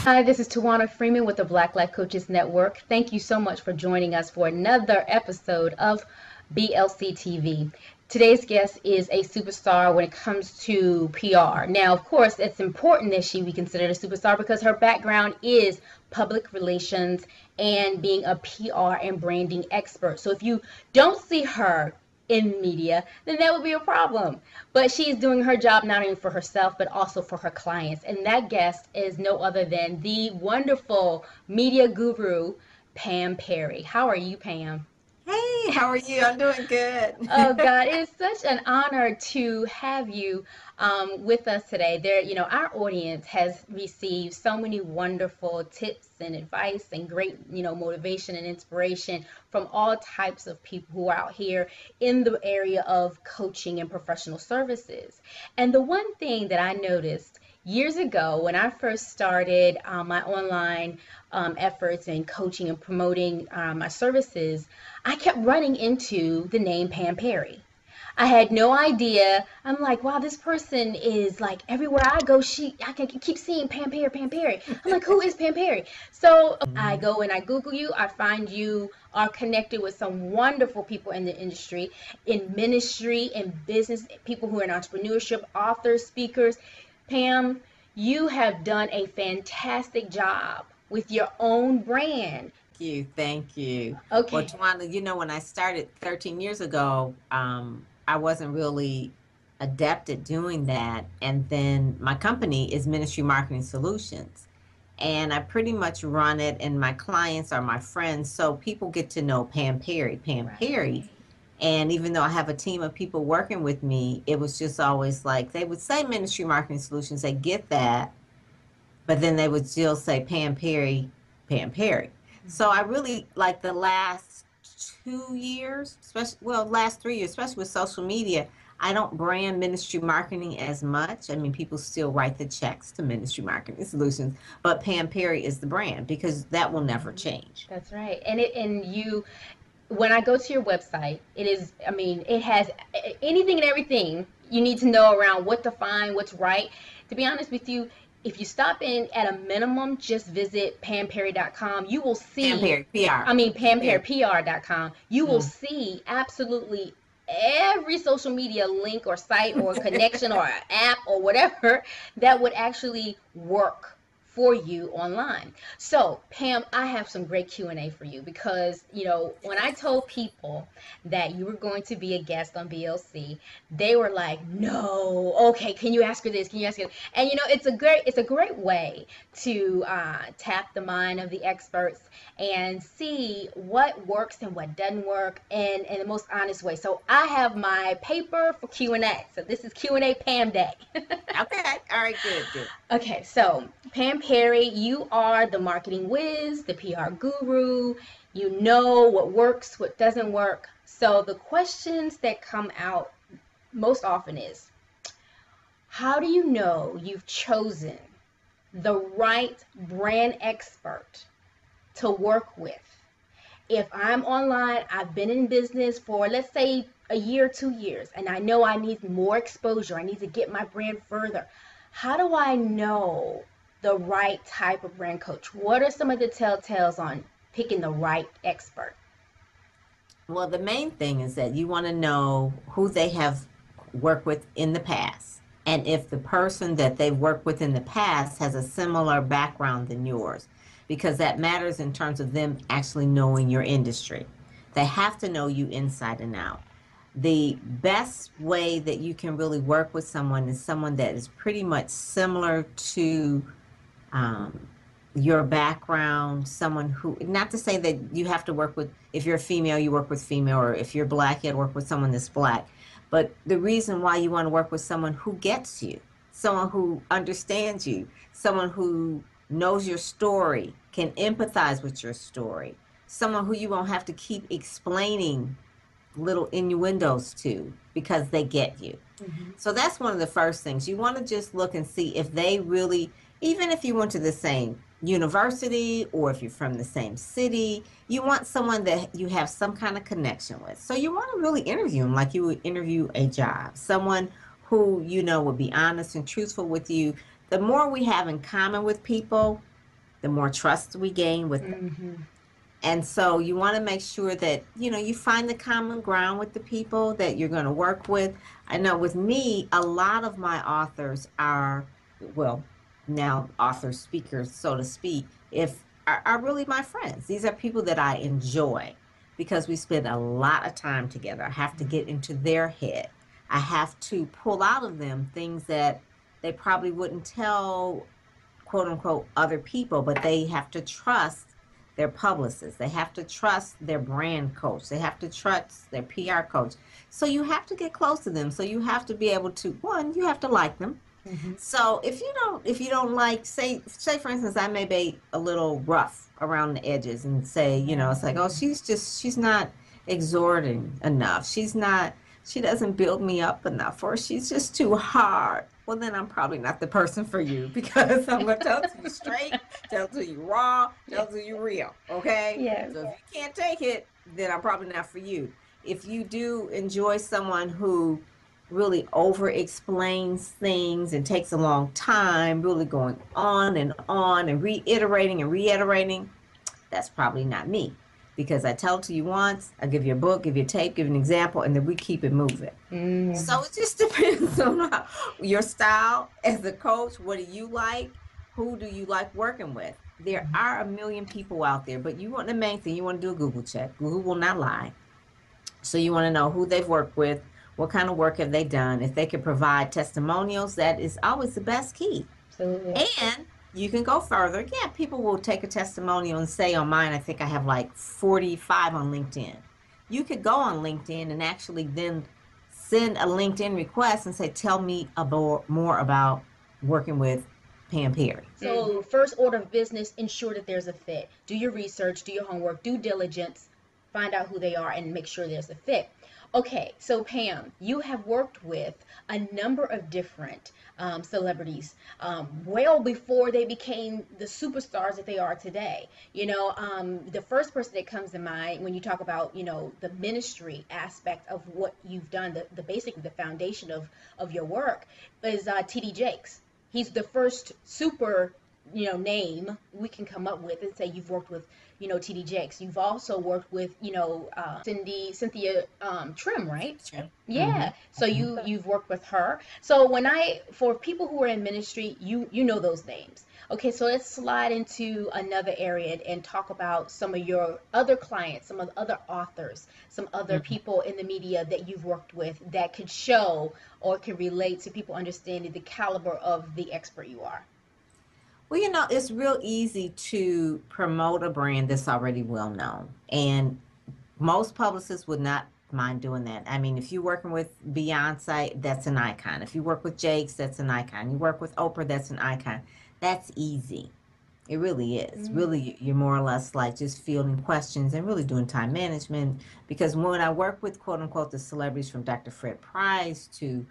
Hi, this is Tawana Freeman with the Black Life Coaches Network. Thank you so much for joining us for another episode of BLC TV. Today's guest is a superstar when it comes to PR. Now, of course, it's important that she be considered a superstar because her background is public relations and being a PR and branding expert. So if you don't see her in media, then that would be a problem. But she's doing her job not only for herself, but also for her clients. And that guest is no other than the wonderful media guru, Pam Perry. How are you, Pam? Hey, how are you? I'm doing good. Oh God, it's such an honor to have you with us today. Our audience has received so many wonderful tips and advice and great, motivation and inspiration from all types of people who are out here in the area of coaching and professional services. And the one thing that I noticed years ago when I first started my online efforts in coaching and promoting my services, I kept running into the name Pam Perry. I had no idea. I'm like, wow, this person is like everywhere I go. I can keep seeing Pam Perry, Pam Perry. I'm like, who is Pam Perry? So I go and I Google you. I find you are connected with some wonderful people in the industry, in ministry, in business, people who are in entrepreneurship, authors, speakers. Pam, you have done a fantastic job with your own brand. Thank you. Okay. Well, Tawana, when I started 13 years ago, I wasn't really adept at doing that. And then my company is Ministry Marketing Solutions. And I pretty much run it, and my clients are my friends. So people get to know Pam Perry. And even though I have a team of people working with me, it was just always like, they would say Ministry Marketing Solutions, they get that, but then they would still say Pam Perry, Pam Perry. So I really, like the last 2 years, last 3 years, especially with social media, I don't brand ministry marketing as much. I mean, people still write the checks to Ministry Marketing Solutions, but Pam Perry is the brand because that will never change. That's right. When I go to your website, it has anything and everything you need to know around what to find, what's right. To be honest with you, if you stop in at a minimum, just visit pamperry.com. You will see Pam Perry PR. pamperrypr.com. You will see absolutely every social media link or site or connection or app or whatever that would actually work for you online. So Pam, I have some great Q&A for you because, when I told people that you were going to be a guest on BLC, they were like, no, okay, can you ask her this? Can you ask her? And it's a great way to tap the mind of the experts and see what works and what doesn't work in the most honest way. So I have my paper for Q&A. So this is Q&A Pam Day. Okay. All right, good. Okay, so Pam Perry, you are the marketing whiz, the PR guru. You know what works, what doesn't work. So the questions that come out most often is, how do you know you've chosen the right brand expert to work with? If I'm online, I've been in business for, let's say, a year, 2 years, and I know I need more exposure. I need to get my brand further. How do I know the right type of brand coach? What are some of the telltales on picking the right expert? Well, the main thing is that you want to know who they have worked with in the past. And if the person that they've worked with in the past has a similar background than yours, because that matters in terms of them actually knowing your industry. They have to know you inside and out. The best way that you can really work with someone is someone that is pretty much similar to your background, someone who, not to say that you have to work with, if you're a female, you work with female, or if you're black, you have to work with someone that's black. But the reason why you want to work with someone who gets you, someone who understands you, someone who knows your story, can empathize with your story, someone who you won't have to keep explaining little innuendos to because they get you. So that's one of the first things. You want to just look and see if they really, even if you went to the same university or if you're from the same city. You want someone that you have some kind of connection with. So you want to really interview them like you would interview a job. Someone who you know will be honest and truthful with you. The more we have in common with people, the more trust we gain with them. Mm-hmm. And so you want to make sure that, you know, you find the common ground with the people that you're going to work with. I know with me, a lot of my authors are, well, now authors, speakers, so to speak, if are really my friends. These are people that I enjoy because we spend a lot of time together. I have to get into their head. I have to pull out of them things that they probably wouldn't tell, quote unquote, other people, but they have to trust their publicist. They have to trust their brand coach. They have to trust their PR coach. So you have to get close to them. So you have to be able to, one, you have to like them. Mm-hmm. So if you don't like, say for instance, I may be a little rough around the edges and say, you know, it's like, oh, she's not exhorting enough. She doesn't build me up enough, or she's just too hard. Well, then I'm probably not the person for you because I'm going to tell it to you straight, tell it to you raw, tell it to you real. Okay. Yes. So if you can't take it, then I'm probably not for you. If you do enjoy someone who really over explains things and takes a long time, really going on and reiterating, that's probably not me. Because I tell it to you once, I give you a book, give you a tape, give you an example, and then we keep it moving. Mm-hmm. So it just depends on your style as a coach. What do you like? Who do you like working with? There are a million people out there, but you want the main thing, you want to do a Google check. Google will not lie. So you want to know who they've worked with, what kind of work have they done. If they can provide testimonials, that is always the best key. Absolutely. And you can go further. Yeah, people will take a testimonial and say on mine, I think I have like 45 on LinkedIn. You could go on LinkedIn and actually then send a LinkedIn request and say, tell me more about working with Pam Perry. So first order of business, ensure that there's a fit. Do your research, do your homework, due diligence, find out who they are and make sure there's a fit. Okay, so Pam, you have worked with a number of different celebrities well before they became the superstars that they are today. You know, the first person that comes to mind when you talk about, you know, the ministry aspect of what you've done, the basically the foundation of your work is T.D. Jakes. He's the first super, you know, name we can come up with and say you've worked with, you know, T.D. Jakes. You've also worked with, you know, Cynthia Trimm, right? Trimm. Yeah. Mm-hmm. So you've worked with her. So for people who are in ministry, you know those names. Okay, so let's slide into another area and talk about some of your other clients, some of the other authors, some other people in the media that you've worked with that could show or can relate to people understanding the caliber of the expert you are. Well, you know, it's real easy to promote a brand that's already well known. And most publicists would not mind doing that. I mean, if you're working with Beyonce, that's an icon. If you work with Jakes, that's an icon. You work with Oprah, that's an icon. That's easy. It really is. Really, you're more or less like just fielding questions and really doing time management. Because when I work with, quote unquote, the celebrities from Dr. Fred Price to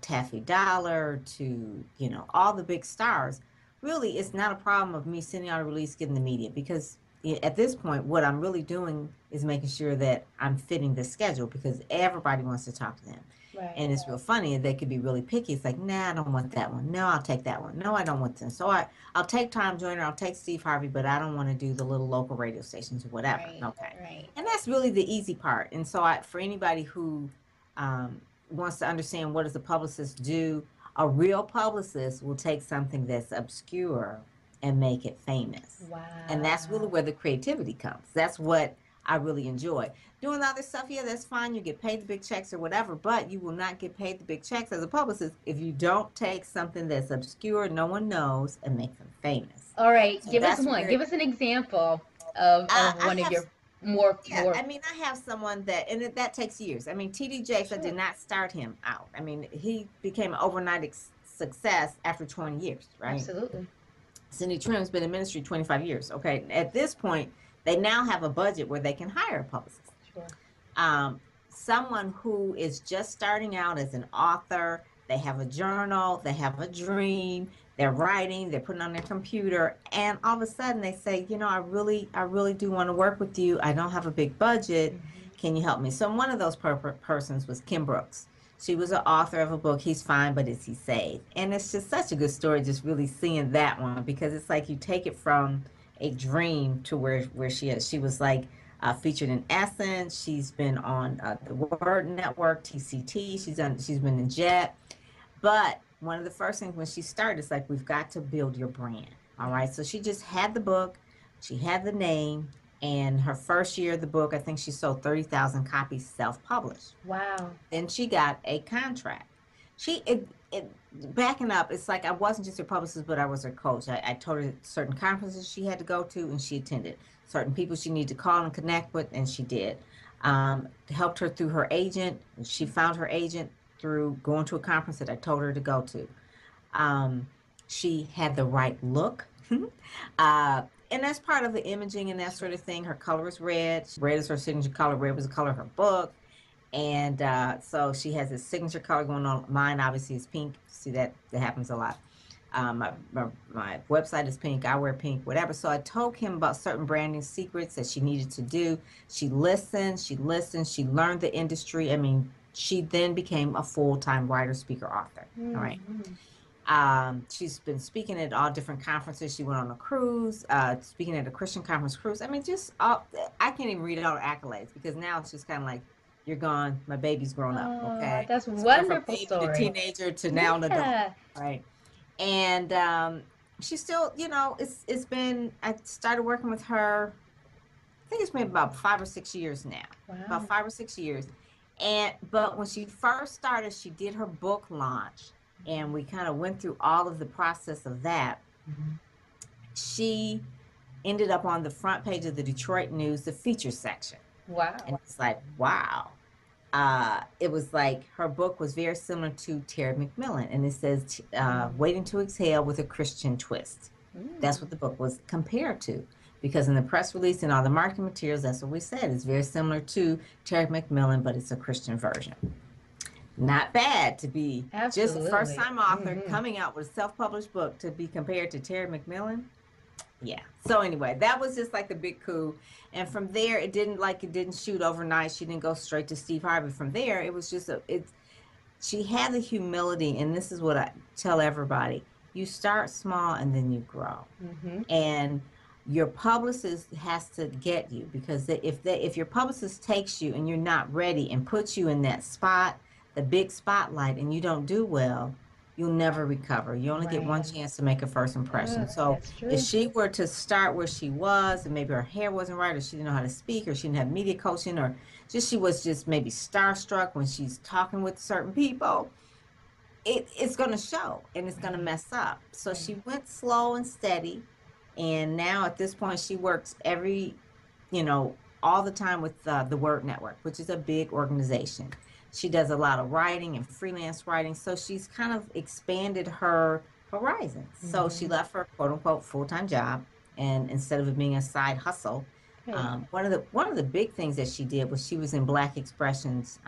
Taffy Dollar to, you know, all the big stars, really, it's not a problem of me sending out a release, getting the media, because at this point, what I'm really doing is making sure that I'm fitting the schedule because everybody wants to talk to them. Right. And it's real funny. They could be really picky. It's like, nah, I don't want that one. No, I'll take that one. No, I don't want them. So I'll take Tom Joyner, I'll take Steve Harvey, but I don't want to do the little local radio stations or whatever. Right. Okay. Right. And that's really the easy part. And so for anybody who wants to understand what does a publicist do, a real publicist will take something that's obscure and make it famous. Wow. And that's really where the creativity comes. That's what I really enjoy. Doing other stuff, yeah, that's fine. You get paid the big checks or whatever, but you will not get paid the big checks as a publicist if you don't take something that's obscure, no one knows, and make them famous. All right, So give us that's one. where Give us an example of one of your more. I mean, I have someone that takes years. I mean, T.D. Jakes, I did not start him out. I mean, he became an overnight success after 20 years, right? Absolutely. Cindy Trimm's been in ministry 25 years. Okay, at this point, they now have a budget where they can hire a publicist. Sure. Someone who is just starting out as an author, they have a journal, they have a dream, they're writing, they're putting on their computer, and all of a sudden they say, I really do want to work with you. I don't have a big budget. Can you help me? So one of those persons was Kim Brooks. She was an author of a book, He's Fine, But Is He Saved? And it's just such a good story, just really seeing that one, because it's like you take it from a dream to where she is. She was like featured in Essence. She's been on the Word Network, TCT. She's been in Jet. But one of the first things when she started is like, we've got to build your brand. All right. So she just had the book, she had the name, and her first year of the book, I think she sold 30,000 copies self-published. Wow. Then she got a contract. Backing up, it's like I wasn't just her publicist, but I was her coach. I told her certain conferences she had to go to, and she attended. Certain people she needed to call and connect with, and she did. Helped her through her agent. She found her agent through going to a conference that I told her to go to. She had the right look. And that's part of the imaging and that sort of thing. Her color was red. Red is her signature color. Red was the color of her book. And so she has a signature color going on. Mine obviously is pink. See, that happens a lot. My website is pink. I wear pink, whatever. So I told Kim about certain branding secrets that she needed to do. She listened. She learned the industry. I mean, she then became a full-time writer, speaker, author. Mm-hmm. All right. She's been speaking at all different conferences. She went on a cruise, speaking at a Christian conference cruise. I mean, I can't even read all the accolades, because now it's just kind of like, you're gone, my baby's grown up. Okay, that's a wonderful from story. To teenager to now an adult, right? And she's still, it's been. I started working with her. I think it's been about 5 or 6 years now. Wow. About 5 or 6 years. But when she first started, she did her book launch, and we kind of went through all of the process of that. Mm-hmm. She ended up on the front page of the Detroit News, the feature section. Wow. And it's like, wow. It was like her book was very similar to Terry McMillan, and it says Waiting to Exhale with a Christian Twist. That's what the book was compared to, because in the press release and all the marketing materials, that's what we said. It's very similar to Terry McMillan, but it's a Christian version. Not bad to be just a first-time author coming out with a self-published book to be compared to Terry McMillan. Yeah. So anyway, that was just like the big coup. And from there, it didn't shoot overnight. She didn't go straight to Steve Harvey. From there, it was just she had the humility. And this is what I tell everybody. You start small and then you grow. Mm-hmm. And your publicist has to get you, because if your publicist takes you and you're not ready and puts you in that spot, the big spotlight, and you don't do well, you'll never recover. You only get one chance to make a first impression. So if she were to start where she was, and maybe her hair wasn't right, or she didn't know how to speak, or she didn't have media coaching, or she was just maybe starstruck when she's talking with certain people, it's going to show, and it's going to mess up. So she went slow and steady, and now at this point she works all the time with the Word Network, which is a big organization. She does a lot of writing and freelance writing, so she's kind of expanded her horizons. Mm-hmm. So she left her quote unquote full-time job, and instead of it being a side hustle, one of the big things that she did was she was in Black Expressions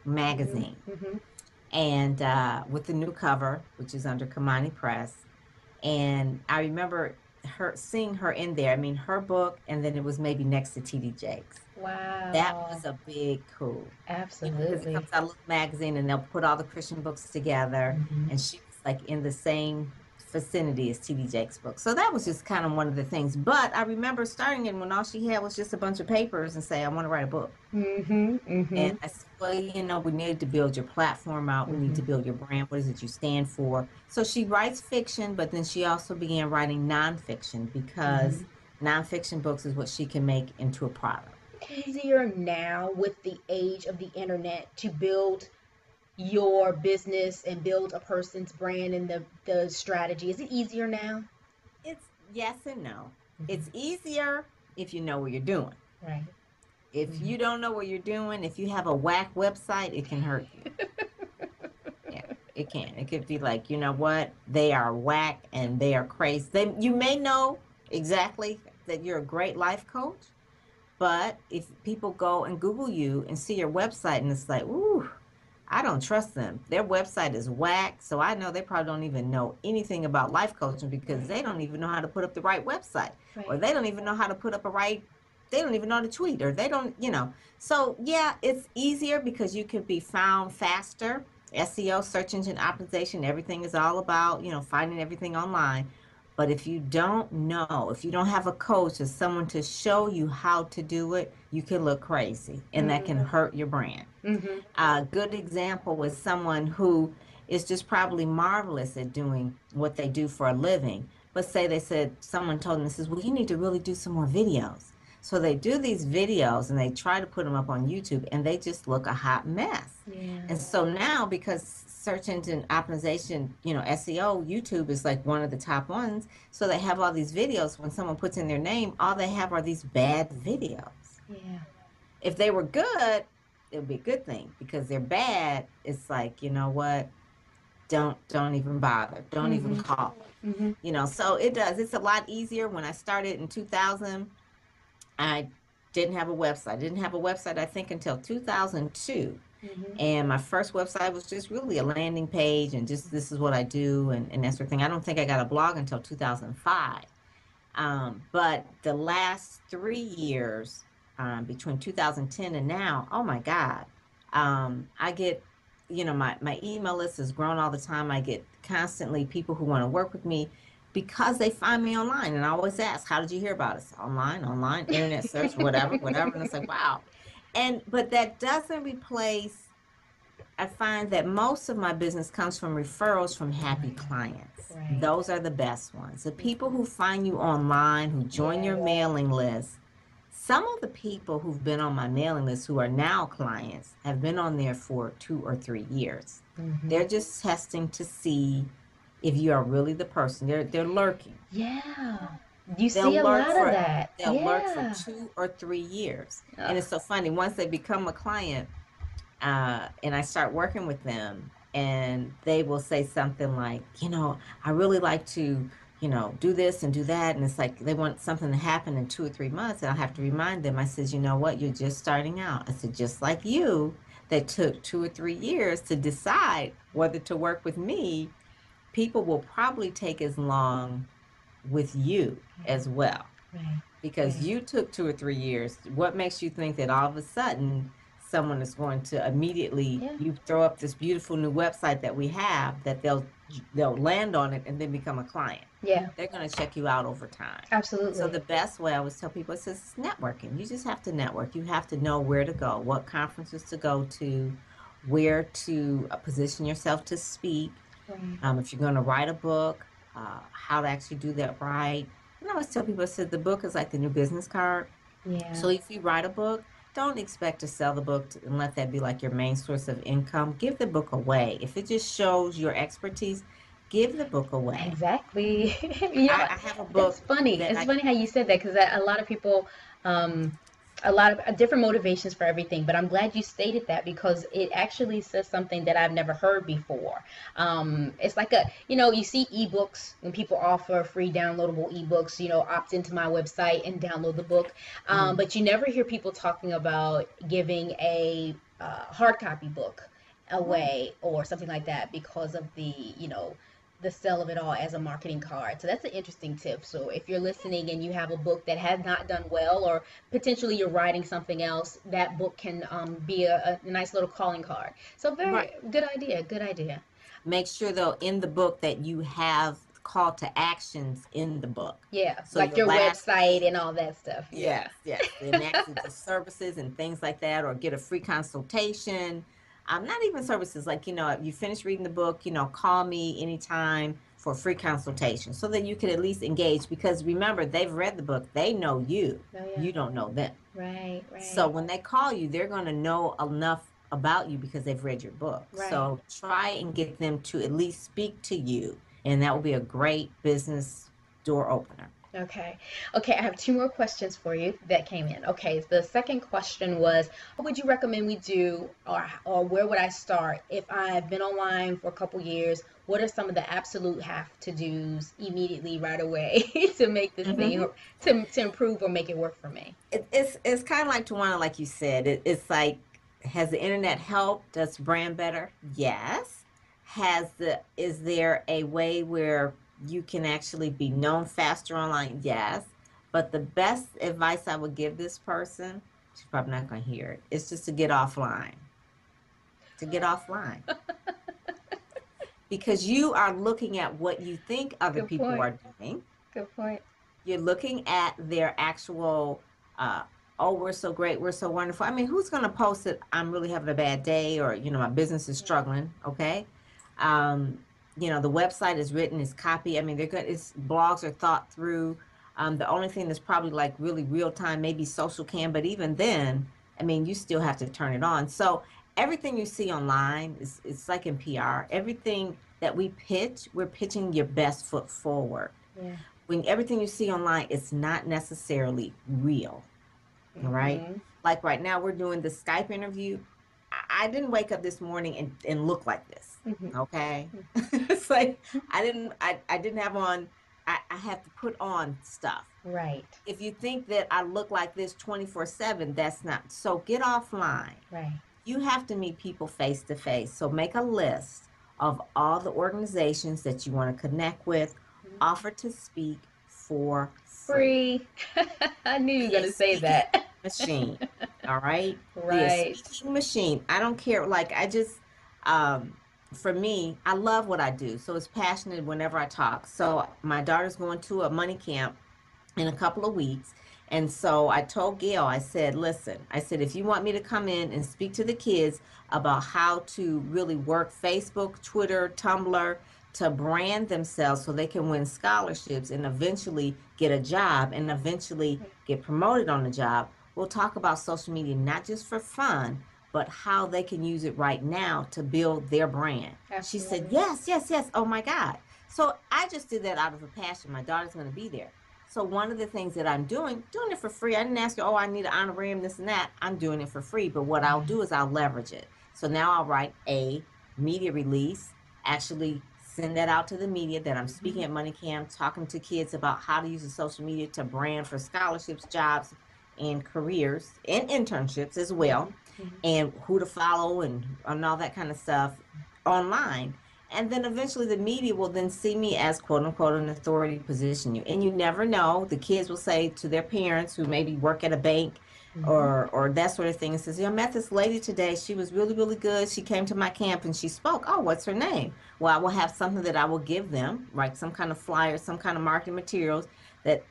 magazine, and with the new cover, which is under Kamani Press. And I remember seeing her in there. I mean, her book, and then it was maybe next to T.D. Jakes. Wow. That was a big coup. Absolutely. Because it comes out of a magazine, and they'll put all the Christian books together, and she was like in the same vicinity as T.D. Jakes' book. So that was just kind of one of the things. But I remember starting it when all she had was just a bunch of papers and say, I want to write a book. And I said, well, we need to build your platform out. We need to build your brand. What is it you stand for? So she writes fiction, but then she also began writing nonfiction, because nonfiction books is what she can make into a product. Easier now with the age of the internet to build your business and build a person's brand and the strategy? Is it easier now? It's yes and no. It's easier if you know what you're doing. Right. If you don't know what you're doing, if you have a whack website, it can hurt you. Yeah, it can. It could be like, you know what? They are whack and they are crazy. You may know exactly that you're a great life coach, but if people go and Google you and see your website and it's like, ooh, I don't trust them. Their website is whack, so I know they probably don't even know anything about life coaching because they don't even know how to put up the right website, or Right. they don't even know how to put up a right, they don't even know how to tweet, or they don't, So, yeah, it's easier because you can be found faster. SEO, search engine optimization, everything is all about, finding everything online. But if you don't know, if you don't have a coach or someone to show you how to do it, you can look crazy and that can Mm-hmm. hurt your brand. Mm-hmm. A good example was someone who is just probably marvelous at doing what they do for a living. But say they said, someone told them, says, well, you need to really do some more videos. So they do these videos and they try to put them up on YouTube and they just look a hot mess. Yeah. And so now, because search engine optimization, SEO, YouTube is like one of the top ones. So they have all these videos. When someone puts in their name, all they have are these bad videos. Yeah. If they were good, it would be a good thing. Because they're bad, it's like, you know what? Don't even bother. Don't even Mm-hmm. call. Mm-hmm. So it does. It's a lot easier. When I started in 2000, I didn't have a website. I didn't have a website, I think, until 2002. Mm-hmm. And my first website was just really a landing page and just this is what I do and that sort of thing. I don't think I got a blog until 2005. But the last 3 years, between 2010 and now, oh my God, I get, my email list has grown all the time. I get constantly people who want to work with me because they find me online. And I always ask, how did you hear about us? Online, internet search, whatever, whatever. And it's like, wow. But that doesn't replace, I find that most of my business comes from referrals from happy clients. Right. Those are the best ones. The people who find you online, who join your Yes. mailing list. Some of the people who've been on my mailing list who are now clients have been on there for 2 or 3 years. Mm-hmm. They're just testing to see if you are really the person. They're lurking. Yeah. You They'll see a lurk lot of for that. they'll lurk for Yeah. 2 or 3 years. And Ugh. it's so funny. Once they become a client, and I start working with them, and they will say something like, I really like to, do this and do that. And it's like they want something to happen in 2 or 3 months. And I have to remind them, I says, you know what? You're just starting out. I said, just like you, that took 2 or 3 years to decide whether to work with me, people will probably take as long with you as well Right. because Right. you took 2 or 3 years. What makes you think that all of a sudden someone is going to immediately, Yeah. you throw up this beautiful new website that we have, that they'll land on it and then become a client? Yeah. They're going to check you out over time. So Absolutely. the best way, I always tell people, is networking. You just have to network. You have to know where to go, what conferences to go to, where to position yourself to speak. Right. If you're going to write a book, how to actually do that right. And I always tell people, I said, the book is like the new business card. Yeah. So if you write a book, don't expect to sell the book and let that be like your main source of income. Give the book away. If it just shows your expertise, give the book away. Exactly. You know, I have a it's book funny. that It's I, funny how you said that because a lot of people, um, a lot of different motivations for everything. But I'm glad you stated that because it actually says something that I've never heard before. It's like you see ebooks when people offer free downloadable ebooks. Opt into my website and download the book. Mhm. But you never hear people talking about giving a hard copy book Right. away or something like that because of the sell of it all as a marketing card. So that's an interesting tip. So if you're listening and you have a book that has not done well, or potentially you're writing something else, that book can be a nice little calling card. So very Right. good idea. Good idea. Make sure though in the book that you have call to actions in the book. Yeah, So like your your last website and page. all that stuff. Yeah. Yes, yes. And actually the services and things like that, or get a free consultation. Not even services, like, you finish reading the book, call me anytime for a free consultation so that you can at least engage. Because remember, they've read the book, they know you, Oh yeah. you don't know them. Right. So Right. when they call you, they're going to know enough about you because they've read your book. Right. So try and get them to at least speak to you, and that will be a great business door opener. Okay. Okay, I have two more questions for you that came in. Okay, the second question was, what would you recommend we do, or where would I start if I've been online for a couple years? What are some of the absolute have to do's immediately right away to make this thing, Hmm. or to improve or make it work for me? It's kind of like Tawana, like you said. It's like Has the internet helped us brand better? Yes. Is there a way where you can actually be known faster online? Yes. But the best advice I would give this person, she's probably not going to hear it, is just to get offline. To get offline. Because you are looking at what you think other Good people point. are doing. Good point. You're looking at their actual, oh, we're so great, we're so wonderful. I mean, who's going to post it? I'm really having a bad day, or, my business is struggling. Okay. Um, the website is written, is copy. I mean, they're good. Blogs are thought through. The only thing that's probably like really real time, maybe social cam, but even then, I mean, you still have to turn it on. So everything you see online is, it's like in PR. Everything that we pitch, we're pitching your best foot forward. Yeah. When everything you see online, it's not necessarily real. All right. Like right now, we're doing the Skype interview. I didn't wake up this morning and look like this. Okay. It's like I didn't have on, I have to put on stuff. Right. If you think that I look like this 24/7, that's not. So get offline. Right. You have to meet people face to face. So make a list of all the organizations that you want to connect with, offer to speak for free. I knew you were Be a going to say speaking that. machine. All right. Be a Right. speaking machine. I don't care. Like for me, I love what I do. So it's passionate whenever I talk. So my daughter's going to a money camp in a couple of weeks. And so I told Gail, I said, listen, I said, if you want me to come in and speak to the kids about how to really work Facebook, Twitter, Tumblr, to brand themselves so they can win scholarships and eventually get a job and eventually get promoted on the job, we'll talk about social media, not just for fun, but how they can use it right now to build their brand. She said, yes, yes, yes. Oh my God. So I just did that out of a passion. My daughter's going to be there. So one of the things that I'm doing it for free. I didn't ask her, oh, I need an honorarium, this and that. I'm doing it for free. But what I'll do is I'll leverage it. So now I'll write a media release, actually send that out to the media that I'm speaking at Money Camp, talking to kids about how to use the social media to brand for scholarships, jobs, and careers, and internships as well, and who to follow and all that kind of stuff online. And then eventually the media will then see me as quote unquote an authority to position you. And you never know. The kids will say to their parents who maybe work at a bank or that sort of thing, and says, I met this lady today. She was really, really good. She came to my camp and she spoke. Oh, what's her name? Well, I will have something that I will give them, like some kind of flyer, some kind of marketing materials that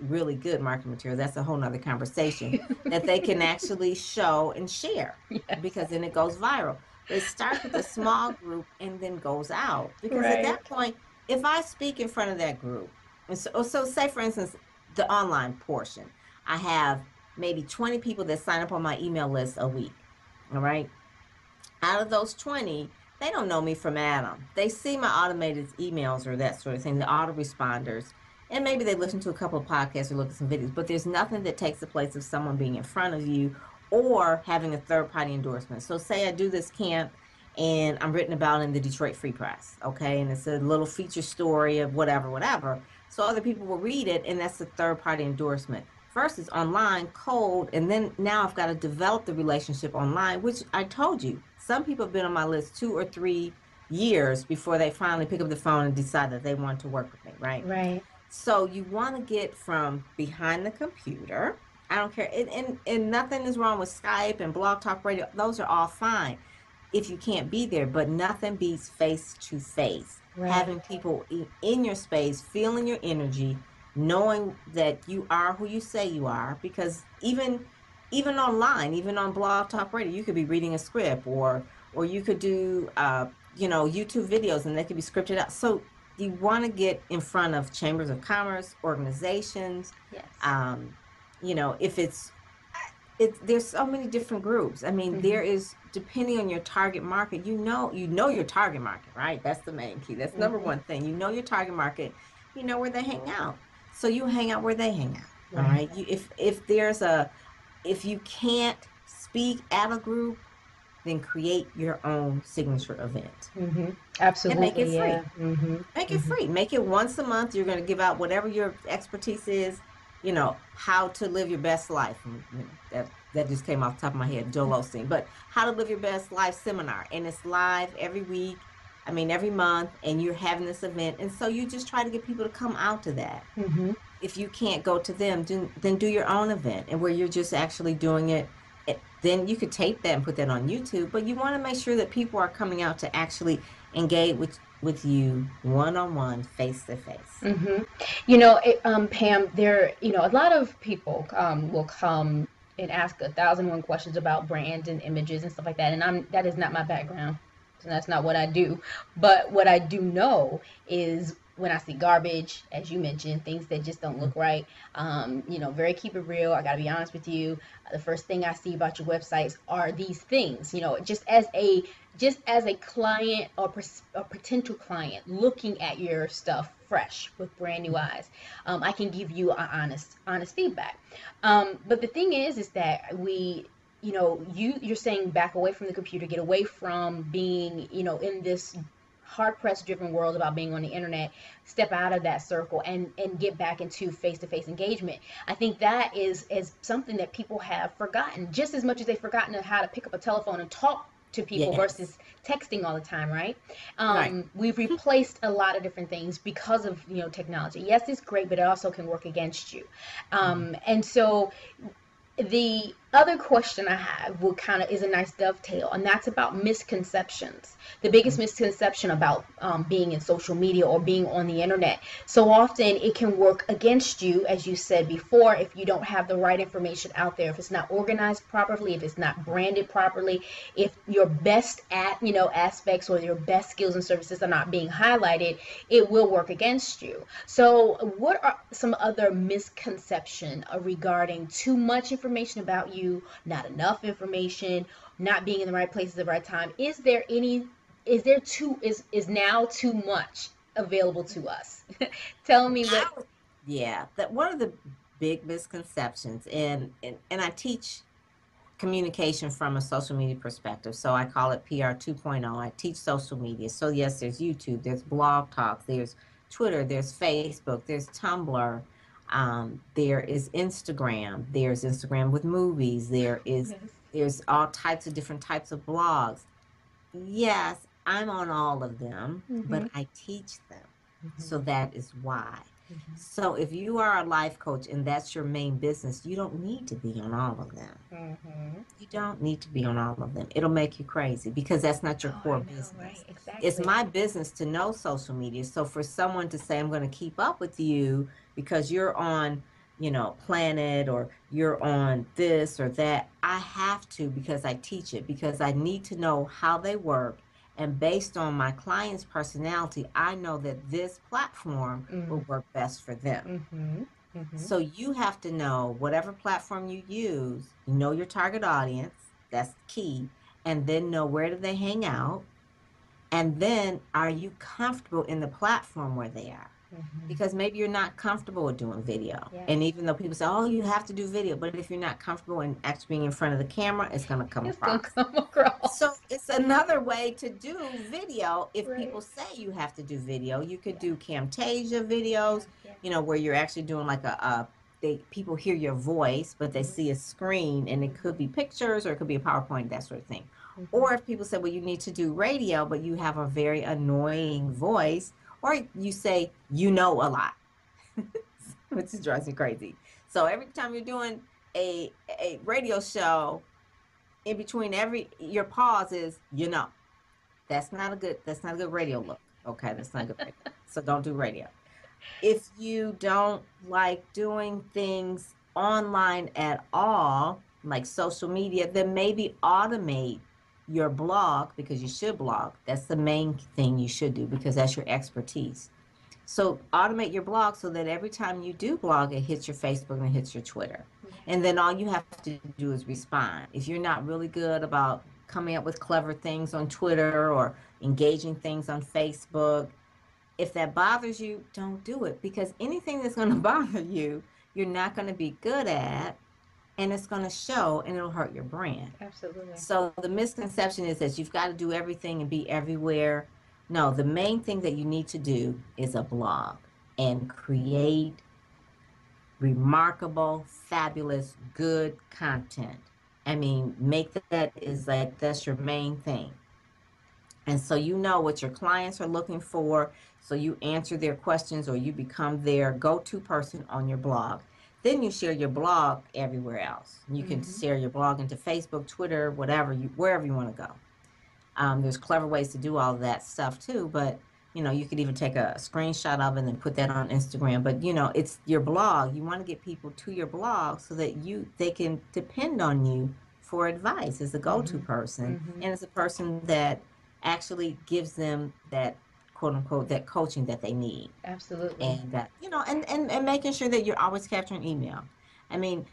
really good marketing material. That's a whole nother conversation that they can actually show and share because then it goes viral. It starts with a small group and then goes out. Because at that point, if I speak in front of that group, and so say for instance, the online portion, I have maybe 20 people that sign up on my email list a week. All right. Out of those 20, they don't know me from Adam. They see my automated emails or that sort of thing, the autoresponders. And maybe they listen to a couple of podcasts or look at some videos, but there's nothing that takes the place of someone being in front of you or having a third-party endorsement. So say I do this camp and I'm written about in the Detroit Free Press, okay? And it's a little feature story of whatever. So other people will read it, and that's a third-party endorsement. First it's online, cold, and then now I've got to develop the relationship online, which I told you. Some people have been on my list 2 or 3 years before they finally pick up the phone and decide that they want to work with me, right? Right. So you want to get from behind the computer. I don't care. And nothing is wrong with Skype and Blog Talk Radio. Those are all fine if you can't be there. But nothing beats face to face. Having people in your space, feeling your energy, knowing that you are who you say you are. Because even online, even on Blog Talk Radio, you could be reading a script or you could do, YouTube videos and they could be scripted out. So you want to get in front of chambers of commerce, organizations. Yes. If there's so many different groups. I mean, there is, depending on your target market, you know your target market, right? That's the main key. That's number one thing. You know your target market. You know where they hang out. So you hang out where they hang out. All right. If you can't speak at a group, then create your own signature event. Absolutely. And make it free. Make it free. Make it once a month. You're going to give out whatever your expertise is, how to live your best life. And, that just came off the top of my head, Joel Osteen. But How to Live Your Best Life seminar, and it's live every week. I mean, every month, and you're having this event, and so you just try to get people to come out to that. Mm-hmm. If you can't go to them, then do your own event, and where you're just actually doing it. Then you could tape that and put that on YouTube. But you want to make sure that people are coming out to actually engage with you one on one, face to face. Mm-hmm. Pam, a lot of people will come and ask 1,001 questions about brands and images and stuff like that, and that is not my background. So that's not what I do. But what I do know is when I see garbage, as you mentioned, things that just don't look right. Very keep it real. I gotta be honest with you. The first thing I see about your websites are these things. Just as a client or a potential client looking at your stuff fresh with brand new eyes, I can give you honest feedback. But the thing is that you're saying back away from the computer, get away from being, in this hard pressed driven world about being on the internet, step out of that circle and get back into face to face engagement. I think that is something that people have forgotten, just as much as they've forgotten how to pick up a telephone and talk to people Yes. versus texting all the time, right? Right. We've replaced a lot of different things because of technology. Yes, it's great, but it also can work against you. And so the other question I have is a nice dovetail, and that's about misconceptions. The biggest misconception about being in social media or being on the internet. So often it can work against you, as you said before, if you don't have the right information out there, if it's not organized properly, if it's not branded properly, if your best aspects or your best skills and services are not being highlighted, it will work against you. So what are some other misconceptions regarding too much information about you, not enough information, not being in the right place at the right time? Is now too much available to us? Tell me what. Yeah, that one of the big misconceptions, and I teach communication from a social media perspective. So I call it PR 2.0. I teach social media. So yes, there's YouTube, there's Blog Talk, there's Twitter, there's Facebook, there's Tumblr, there is Instagram, there's Instagram with movies, Yes. there's all types of different types of blogs. Yes, I'm on all of them, Mm-hmm. but I teach them. Mm-hmm. So that is why. So if you are a life coach and that's your main business, you don't need to be on all of them. Mm-hmm. You don't need to be on all of them. It'll make you crazy because that's not your Oh, I core know, right? business. It's Exactly. my business to know social media. So for someone to say, I'm going to keep up with you because you're on, Planet, or you're on this or that, I have to, because I teach it, because I need to know how they work. And based on my client's personality, I know that this platform will work best for them. Mm-hmm. Mm-hmm. So you have to know whatever platform you use, you know your target audience, that's key, and then know where do they hang out, and then are you comfortable in the platform where they are? Mm-hmm. Because maybe you're not comfortable with doing video. Yes. And even though people say, oh, you have to do video, but if you're not comfortable in actually being in front of the camera, it's going to come It's gonna across. come So across. it's another way to do video. If Right. people say you have to do video, you could do Camtasia videos, Yeah. where you're actually doing like people hear your voice, but they see a screen, and it could be pictures or it could be a PowerPoint, that sort of thing. Mm-hmm. Or if people say, well, you need to do radio, but you have a very annoying voice, or you say, a lot, which drives me crazy. So every time you're doing a radio show, in between your pause is, that's not a good radio look. Okay, that's not a good radio. So don't do radio. If you don't like doing things online at all, like social media, then maybe automate your blog, because you should blog. That's the main thing you should do, because that's your expertise. So automate your blog so that every time you do blog, it hits your Facebook and it hits your Twitter. And then all you have to do is respond. If you're not really good about coming up with clever things on Twitter or engaging things on Facebook, if that bothers you, don't do it, because anything that's going to bother you, you're not going to be good at, and it's going to show, and it'll hurt your brand. Absolutely. So the misconception is that you've got to do everything and be everywhere. No, the main thing that you need to do is a blog and create remarkable, fabulous, good content I mean, make that is like, that's your main thing. And so you know what your clients are looking for. So you answer their questions or you become their go-to person on your blog. Then you share your blog everywhere else. You can Mm-hmm. share your blog into Facebook, Twitter, whatever you, wherever you want to go. There's clever ways to do all of that stuff too, but you know, you could even take a screenshot of it and then put that on Instagram. But you know, it's your blog. You want to get people to your blog so that they can depend on you for advice as a go-to Mm-hmm. person Mm-hmm. and as a person that actually gives them that quote unquote that coaching that they need. Absolutely. And you know, and making sure that you're always capturing email. I mean,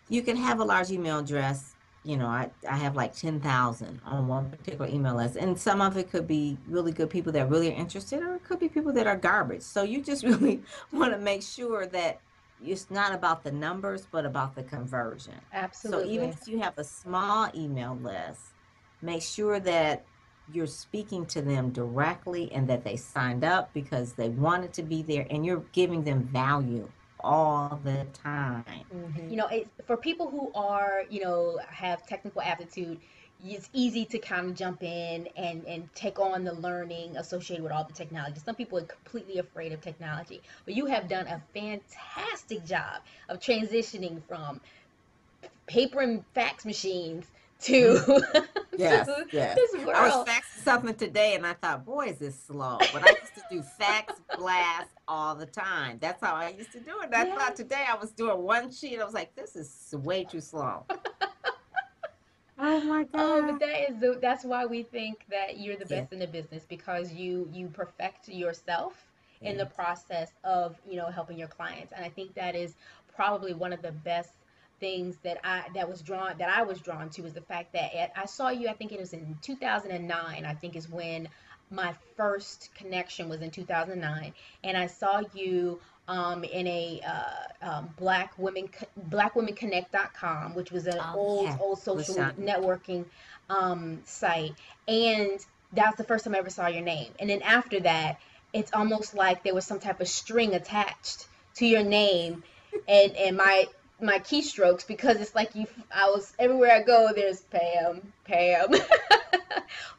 you can have a large email address. You know, I have like 10,000 on one particular email list, and some of it could be really good people that really are interested, or it could be people that are garbage. So you just really want to make sure that it's not about the numbers, but about the conversion. So even Absolutely. if you have a small email list, make sure that you're speaking to them directly and that they signed up because they wanted to be there, and you're giving them value all the time. You know, for people who are, have technical aptitude, it's easy to kind of jump in and take on the learning associated with all the technology. Some people are completely afraid of technology, but you have done a fantastic job of transitioning from paper and fax machines to Mm. Yes, to yes. this I was world. faxing something today and I thought, boy, is this slow. But I used to do fax blast all the time. That's how I used to do it. And I thought Yes. today I was doing one sheet. I was like, this is way too slow. Oh my Oh, but God. that's why we think that you're the Yeah, best in the business, because you perfect yourself in the yeah. process of, helping your clients. And I think that is probably one of the best things that I was drawn to, is the fact that I saw you, I think it was in 2009, I think is when my first connection was, in 2009, and I saw you in a blackwomenconnect.com, which was an Oh old yeah. social LaShonda. networking site. And that's the first time I ever saw your name. And then after that, it's almost like there was some type of string attached to your name, and my keystrokes, because it's like I was everywhere I go, there's Pam, Pam.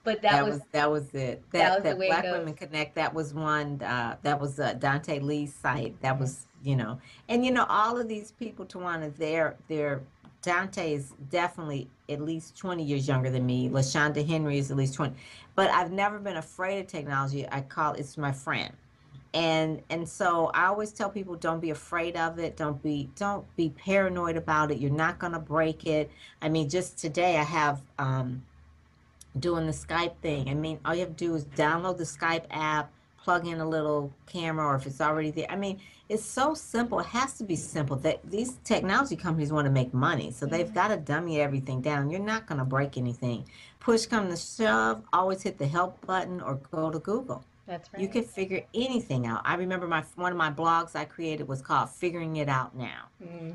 But that was That was it. that was the That way it Black goes. Women Connect, that was one that was Dante Lee's site. That Yes. was, you know, and you know, all of these people, Tawana, they're Dante is definitely at least 20 years younger than me. LaShonda Henry is at least 20. But I've never been afraid of technology. I call it's my friend. And so I always tell people, don't be afraid of it. Don't be paranoid about it. You're not gonna break it. I mean, just today I have doing the Skype thing. I mean, all you have to do is download the Skype app, plug in a little camera, or if it's already there. I mean, it's so simple. It has to be simple. That these technology companies want to make money, so they've Yeah, got to dummy everything down. You're not going to break anything. Push come to shove, always hit the help button or go to Google. that's You right. can figure anything out. I remember my one of my blogs I created was called Figuring It Out Now.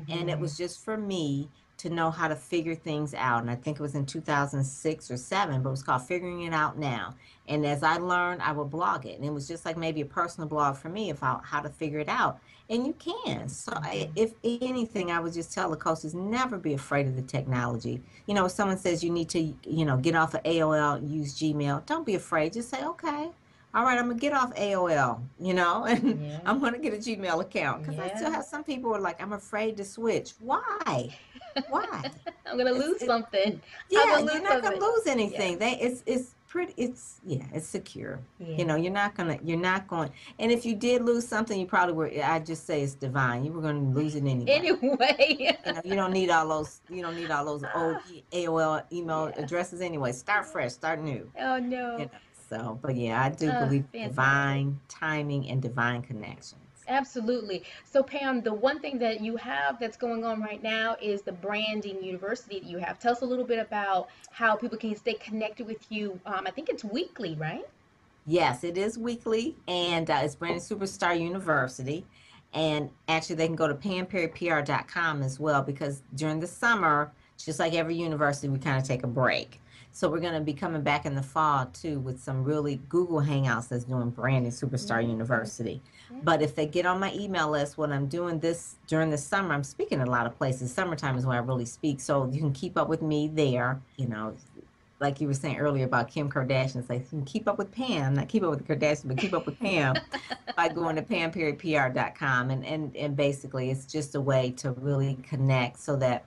And it Mm-hmm. was just for me to know how to figure things out. And I think it was in 2006 or 7, but it was called Figuring It Out Now. And as I learned, I would blog it. And it was just like maybe a personal blog for me about how to figure it out. And you can. So Mm-hmm. if anything, I would just tell the coaches, never be afraid of the technology. You know, if someone says you need to, you know, get off of AOL, use Gmail, don't be afraid. Just say, okay, all right, I'm gonna get off AOL, you know, and Yeah, I'm gonna get a Gmail account because I still yeah. have some people who are like, I'm afraid to switch. Why? Why? I'm gonna It's lose something. I'm yeah, gonna you're lose not gonna something. lose Yes. anything. It's pretty. It's yeah, it's secure. You Yeah. know, you're not going. And if you did lose something, you probably were. I just say it's divine. You were going to lose it anyway. Anyway. You know, you don't need all those. You don't need all those old AOL email Yeah. addresses anyway. Start fresh. Start new. Oh You no. know. So, but yeah, I do believe Fantastic. divine timing and divine connections. Absolutely. So, Pam, the one thing that you have that's going on right now is the branding university that you have. Tell us a little bit about how people can stay connected with you. I think it's weekly, right? Yes, it is weekly, and it's Brandon Superstar University. And actually, they can go to pamperrypr.com as well because during the summer, just like every university, we kind of take a break. So we're going to be coming back in the fall too with some really Google Hangouts that's doing Branding Superstar University. But if they get on my email list, what I'm doing this during the summer, I'm speaking in a lot of places. Summertime is when I really speak. So you can keep up with me there, you know, like you were saying earlier about Kim Kardashian. It's like you can keep up with Pam, not keep up with the Kardashians, but keep up with Pam by going to pamperrypr.com. And basically it's just a way to really connect so that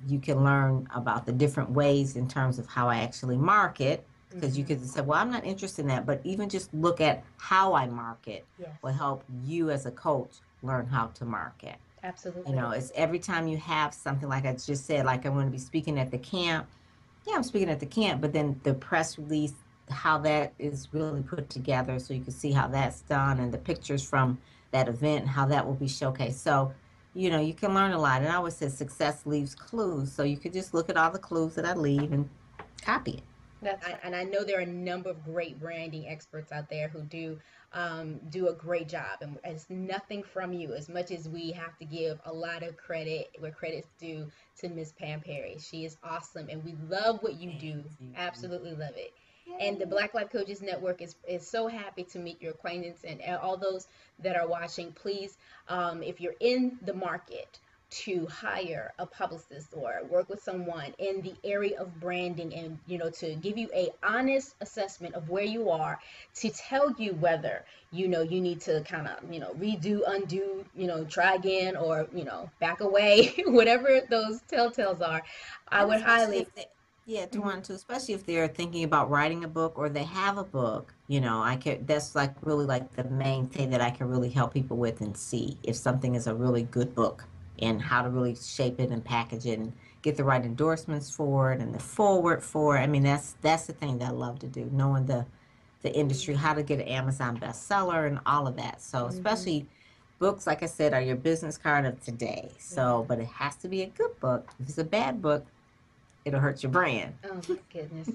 you can learn about the different ways in terms of how I actually market. Because you could say, well, I'm not interested in that, but even just look at how I market will help you as a coach learn how to market. Absolutely. You know, it's every time you have something like I just said, like I'm going to be speaking at the camp. Yeah, I'm speaking at the camp, but then the press release, how that is really put together so you can see how that's done and the pictures from that event, how that will be showcased. So, you know, you can learn a lot. And I always say success leaves clues. So you could just look at all the clues that I leave and copy it. And I know there are a number of great branding experts out there who do a great job, and it's nothing from you as much as we have to give a lot of credit where credit's due to Miss Pam Perry. She is awesome, and we love what you do. Absolutely love it. And the Black Life Coaches Network is so happy to meet your acquaintance and all those that are watching. Please, if you're in the market to hire a publicist or work with someone in the area of branding, and you know, to give you a honest assessment of where you are, to tell you whether you know you need to kind of, you know, redo, undo, you know, try again, or you know, back away, whatever those telltales are, I would highly Duane, too, especially if they're thinking about writing a book or they have a book, you know, that's like really like the main thing that I can really help people with and see if something is a really good book and how to really shape it and package it and get the right endorsements for it and the forward for it. I mean, that's the thing that I love to do, knowing the industry, how to get an Amazon bestseller and all of that. So especially books, like I said, are your business card of today. So, but it has to be a good book. If it's a bad book, it'll hurt your brand. Oh my goodness!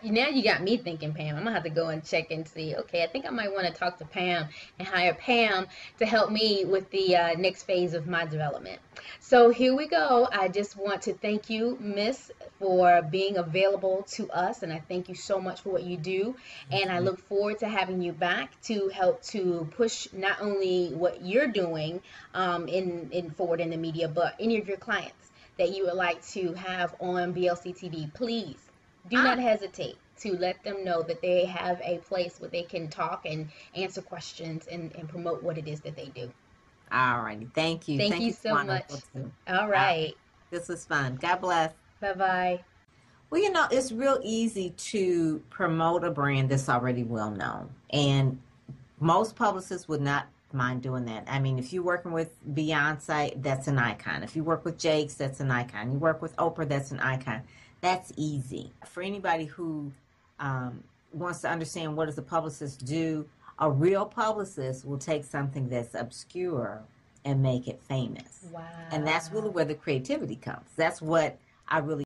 Now you got me thinking, Pam. I'm gonna have to go and check and see. Okay, I think I might want to talk to Pam and hire Pam to help me with the next phase of my development. So here we go. I just want to thank you, Miss, for being available to us, and I thank you so much for what you do. And I look forward to having you back to help to push not only what you're doing in forward in the media, but any of your clients that you would like to have on BLC TV. Please do not hesitate to let them know that they have a place where they can talk and answer questions and promote what it is that they do. All righty. Thank you. Thank you so much. All right. This was fun. God bless. Bye-bye. Well, you know, it's real easy to promote a brand that's already well known. And most publicists would not mind doing that. I mean, if you're working with Beyonce, that's an icon. If you work with Jakes, that's an icon. You work with Oprah, that's an icon. That's easy. For anybody who wants to understand what does a publicist do, a real publicist will take something that's obscure and make it famous. Wow. And that's really where the creativity comes. That's what I really